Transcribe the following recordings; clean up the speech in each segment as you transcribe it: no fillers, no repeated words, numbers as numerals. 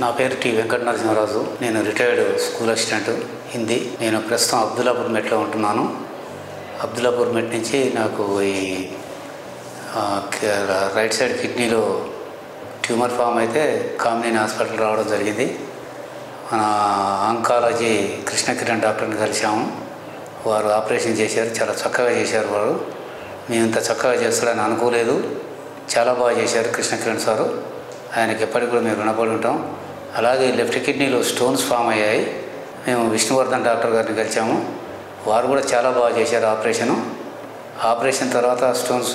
నా పేరు టి వెంకట నరసింహరాజు. నేను రిటైర్డ్ స్కూల్ అసిస్టెంట్ హిందీ. నేను ప్రస్తుతం అబ్దుల్లాపూర్ మెట్లో ఉంటున్నాను. అబ్దుల్లాపూర్ మెట్ నుంచి నాకు ఈ రైట్ సైడ్ కిడ్నీలో ట్యూమర్ ఫామ్ అయితే కామినేని హాస్పిటల్ రావడం జరిగింది. మన ఆంకాలజీ కృష్ణకిరణ్ డాక్టర్ని కలిసాము. వారు ఆపరేషన్ చేశారు, చాలా చక్కగా చేశారు. వారు మేము ఇంత చక్కగా చేస్తాడని అనుకోలేదు. చాలా బాగా చేశారు కృష్ణకిరణ్ సారు. ఆయనకి ఎప్పటికి కూడా మేము రుణపడి ఉంటాం. అలాగే లెఫ్ట్ కిడ్నీలో స్టోన్స్ ఫామ్ అయ్యాయి. మేము విష్ణువర్ధన్ డాక్టర్ గారిని కలిసాము. వారు కూడా చాలా బాగా చేశారు ఆపరేషన్ తర్వాత స్టోన్స్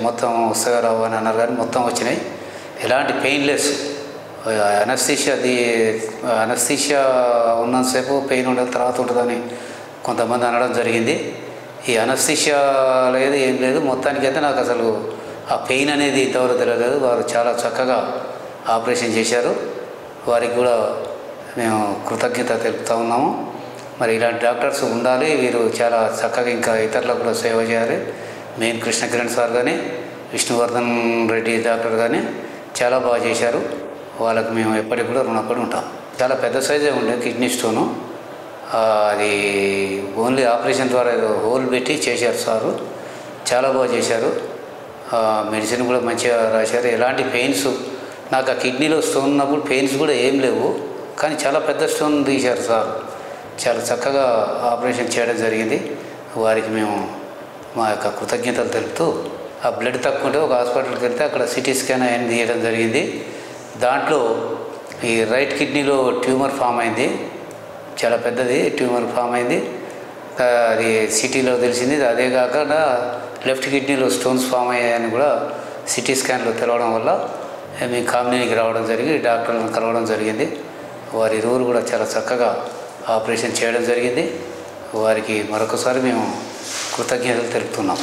మొత్తం వస్తాయో రావు అని అన్నారు, కానీ మొత్తం వచ్చినాయి. ఎలాంటి పెయిన్లెస్ అనస్థీషియా ఉన్నంతసేపు పెయిన్ ఉండదు, తర్వాత ఉంటుందని కొంతమంది అనడం జరిగింది. ఈ అనస్థీషియా లేదు, ఏం లేదు. మొత్తానికైతే నాకు అసలు ఆ పెయిన్ అనేది ఇంతవరకు తెలియలేదు. వారు చాలా చక్కగా ఆపరేషన్ చేశారు. వారికి కూడా మేము కృతజ్ఞత తెలుపుతూ ఉన్నాము. మరి ఇలాంటి డాక్టర్స్ ఉండాలి. వీరు చాలా చక్కగా ఇంకా ఇతరులకు కూడా సేవ చేయాలి. మెయిన్ కృష్ణకిరణ్ సార్ కానీ, విష్ణువర్ధన్ రెడ్డి డాక్టర్ కానీ చాలా బాగా చేశారు. వాళ్ళకి మేము ఎప్పటికి కూడా రుణపడి ఉంటాం. చాలా పెద్ద సైజే ఉండే కిడ్నీ స్టోను. అది ఓన్లీ ఆపరేషన్ ద్వారా ఏదో హోల్ పెట్టి చేశారు సారు. చాలా బాగా చేశారు. మెడిసిన్ కూడా మంచిగా రాశారు. ఎలాంటి పెయిన్స్, నాకు ఆ కిడ్నీలో స్టోన్ ఉన్నప్పుడు పెయిన్స్ కూడా ఏం లేవు, కానీ చాలా పెద్ద స్టోన్ తీశారు సార్. చాలా చక్కగా ఆపరేషన్ చేయడం జరిగింది. వారికి మేము మా యొక్క కృతజ్ఞతలు తెలుపుతూ, ఆ బ్లడ్ తక్కువ ఉంటే ఒక హాస్పిటల్కి వెళ్తే అక్కడ సిటీ స్కాన్ అయిన తీయడం జరిగింది. దాంట్లో ఈ రైట్ కిడ్నీలో ట్యూమర్ ఫామ్ అయింది. చాలా పెద్దది ట్యూమర్ ఫామ్ అయింది. అది సిటీలో తెలిసింది. అదే కాకుండా లెఫ్ట్ కిడ్నీలో స్టోన్స్ ఫామ్ అయ్యాయని కూడా సిటీ స్కాన్లో తెలవడం వల్ల మేము కామినేనికి రావడం జరిగి డాక్టర్లను కలవడం జరిగింది. వారి ఇరువురు కూడా చాలా చక్కగా ఆపరేషన్ చేయడం జరిగింది. వారికి మరొకసారి మేము కృతజ్ఞతలు తెలుపుతున్నాం.